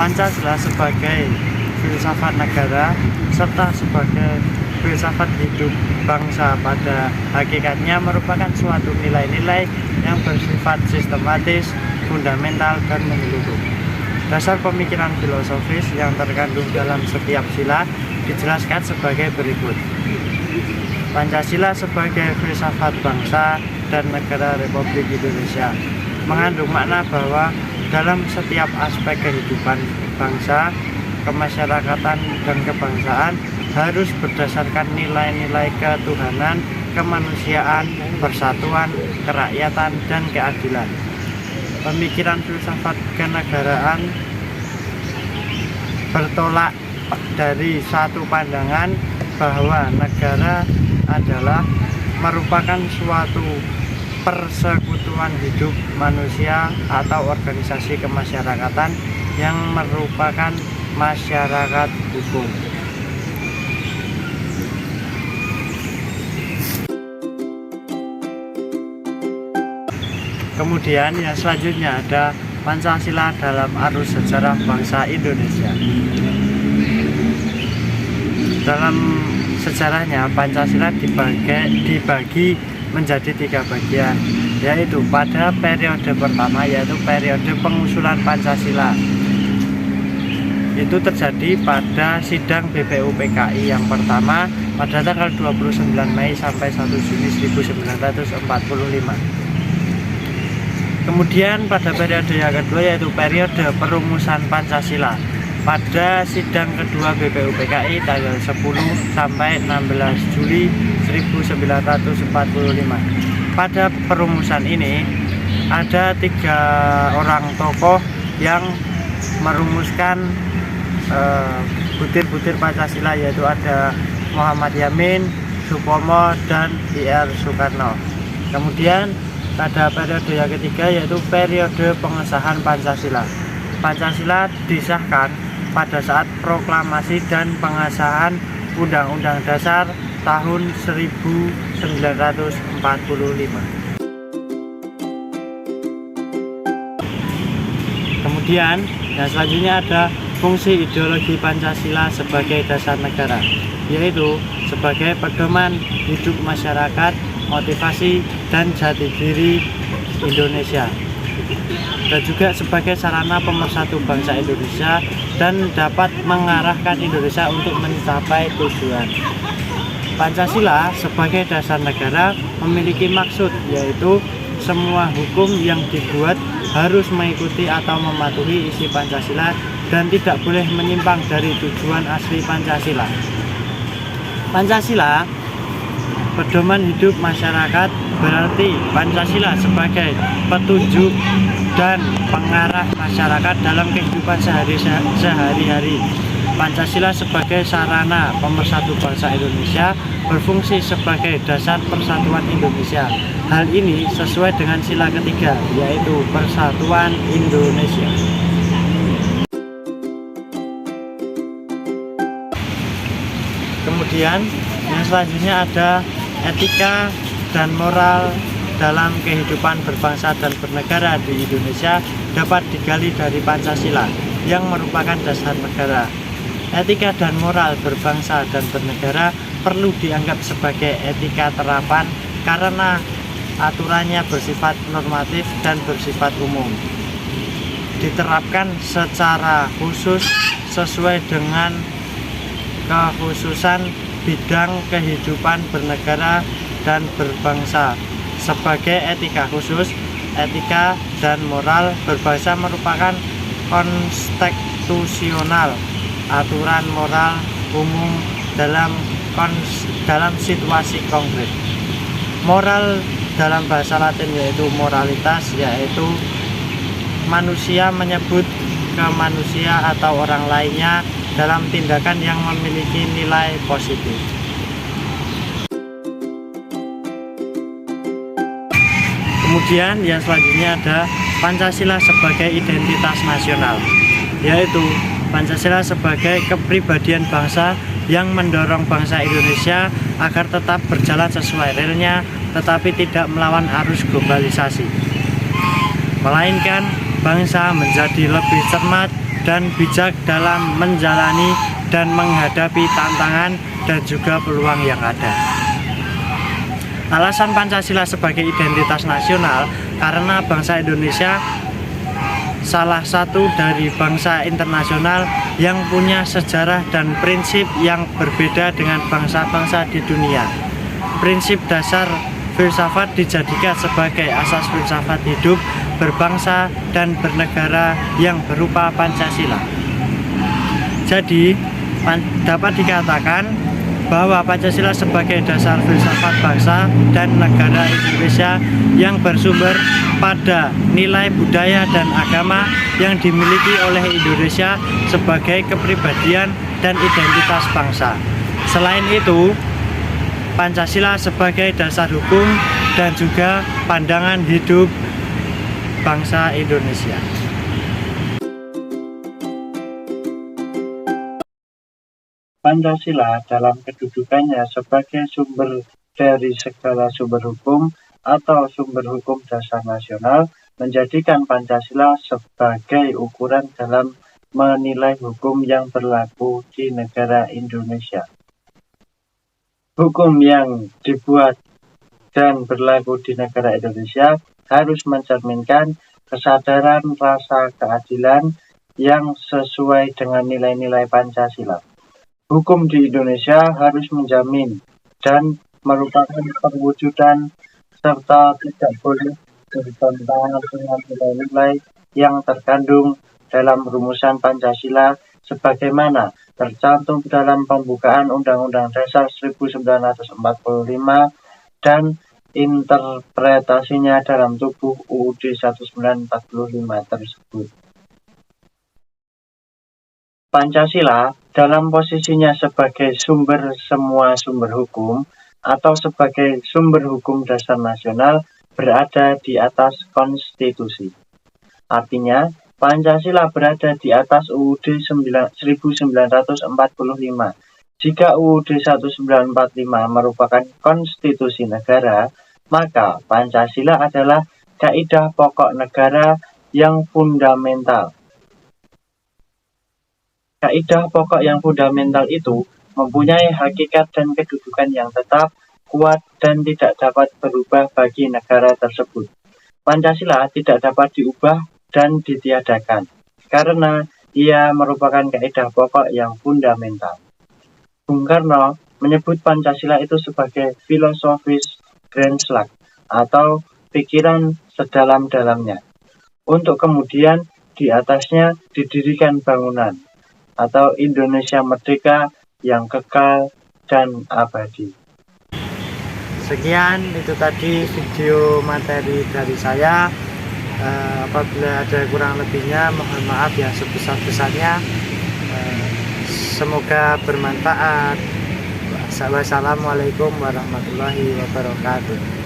Pancasila sebagai filsafat negara serta sebagai filsafat hidup bangsa pada hakikatnya merupakan suatu nilai-nilai yang bersifat sistematis, fundamental, dan menyeluruh. Dasar pemikiran filosofis yang terkandung dalam setiap sila dijelaskan sebagai berikut. Pancasila sebagai filsafat bangsa dan negara Republik Indonesia mengandung makna bahwa dalam setiap aspek kehidupan bangsa, kemasyarakatan, dan kebangsaan harus berdasarkan nilai-nilai ketuhanan, kemanusiaan, persatuan, kerakyatan, dan keadilan. Pemikiran filsafat kenegaraan bertolak dari satu pandangan bahwa negara adalah merupakan suatu persekutuan hidup manusia atau organisasi kemasyarakatan yang merupakan masyarakat hukum. Kemudian yang selanjutnya ada Pancasila dalam arus sejarah bangsa Indonesia. Dalam sejarahnya Pancasila dibagi menjadi 3 bagian, yaitu pada periode pertama yaitu periode pengusulan Pancasila. Itu terjadi pada sidang BPUPKI yang pertama pada tanggal 29 Mei sampai 1 Juni 1945. Kemudian pada periode yang kedua yaitu periode perumusan Pancasila pada sidang kedua BPUPKI tanggal 10 sampai 16 Juli 1945. Pada perumusan ini ada 3 orang tokoh yang merumuskan butir-butir Pancasila, yaitu ada Muhammad Yamin, Supomo, dan I.R. Soekarno. Kemudian pada periode yang ketiga yaitu periode pengesahan Pancasila. Pancasila disahkan pada saat proklamasi dan pengesahan Undang-Undang Dasar tahun 1945. Kemudian yang selanjutnya ada fungsi ideologi Pancasila sebagai dasar negara, yaitu sebagai pedoman hidup masyarakat, motivasi dan jati diri Indonesia, dan juga sebagai sarana pemersatu bangsa Indonesia dan dapat mengarahkan Indonesia untuk mencapai tujuan. Pancasila sebagai dasar negara memiliki maksud, yaitu semua hukum yang dibuat harus mengikuti atau mematuhi isi Pancasila dan tidak boleh menyimpang dari tujuan asli Pancasila. Pancasila pedoman hidup masyarakat, berarti Pancasila sebagai petunjuk dan pengarah masyarakat dalam kehidupan sehari-hari. Pancasila sebagai sarana pemersatu bangsa Indonesia berfungsi sebagai dasar persatuan Indonesia. Hal ini sesuai dengan sila ketiga, yaitu Persatuan Indonesia. Kemudian yang selanjutnya ada etika dan moral dalam kehidupan berbangsa dan bernegara di Indonesia dapat digali dari Pancasila yang merupakan dasar negara. Etika dan moral berbangsa dan bernegara perlu dianggap sebagai etika terapan karena aturannya bersifat normatif dan bersifat umum. Diterapkan secara khusus sesuai dengan kekhususan bidang kehidupan bernegara dan berbangsa. Sebagai etika khusus, etika dan moral berbangsa merupakan konstitusional, aturan moral umum dalam situasi konkret. Moral dalam bahasa Latin yaitu moralitas, yaitu manusia menyebut ke manusia atau orang lainnya dalam tindakan yang memiliki nilai positif. Kemudian yang selanjutnya ada Pancasila sebagai identitas nasional, yaitu Pancasila sebagai kepribadian bangsa yang mendorong bangsa Indonesia agar tetap berjalan sesuai relnya, tetapi tidak melawan arus globalisasi, melainkan bangsa menjadi lebih cermat, dan bijak dalam menjalani dan menghadapi tantangan dan juga peluang yang ada. Alasan Pancasila sebagai identitas nasional karena bangsa Indonesia salah satu dari bangsa internasional yang punya sejarah dan prinsip yang berbeda dengan bangsa-bangsa di dunia. Prinsip dasar filsafat dijadikan sebagai asas filsafat hidup berbangsa dan bernegara yang berupa Pancasila. Jadi, dapat dikatakan bahwa Pancasila sebagai dasar filsafat bangsa dan negara Indonesia yang bersumber pada nilai budaya dan agama yang dimiliki oleh Indonesia sebagai kepribadian dan identitas bangsa. Selain itu, Pancasila sebagai dasar hukum dan juga pandangan hidup bangsa Indonesia. Pancasila dalam kedudukannya sebagai sumber dari segala sumber hukum atau sumber hukum dasar nasional menjadikan Pancasila sebagai ukuran dalam menilai hukum yang berlaku di negara Indonesia. Hukum yang dibuat dan berlaku di negara Indonesia harus mencerminkan kesadaran rasa keadilan yang sesuai dengan nilai-nilai Pancasila. Hukum di Indonesia harus menjamin dan merupakan perwujudan serta tidak boleh bertentangan dengan nilai-nilai yang terkandung dalam rumusan Pancasila sebagaimana tercantum dalam pembukaan Undang-Undang Dasar 1945 dan interpretasinya dalam tubuh UUD 1945 tersebut. Pancasila dalam posisinya sebagai sumber semua sumber hukum atau sebagai sumber hukum dasar nasional berada di atas konstitusi. Artinya, Pancasila berada di atas UUD 1945. Jika UUD 1945 merupakan konstitusi negara, maka Pancasila adalah kaidah pokok negara yang fundamental. Kaidah pokok yang fundamental itu mempunyai hakikat dan kedudukan yang tetap, kuat, dan tidak dapat berubah bagi negara tersebut. Pancasila tidak dapat diubah dan ditiadakan, karena ia merupakan kaidah pokok yang fundamental. Bung Karno menyebut Pancasila itu sebagai filosofis Grandslag atau pikiran sedalam-dalamnya. Untuk kemudian di atasnya didirikan bangunan atau Indonesia Merdeka yang kekal dan abadi. Sekian itu tadi video materi dari saya. Apabila ada kurang lebihnya mohon maaf yang sebesar-besarnya. Semoga bermanfaat. Wassalamualaikum warahmatullahi wabarakatuh.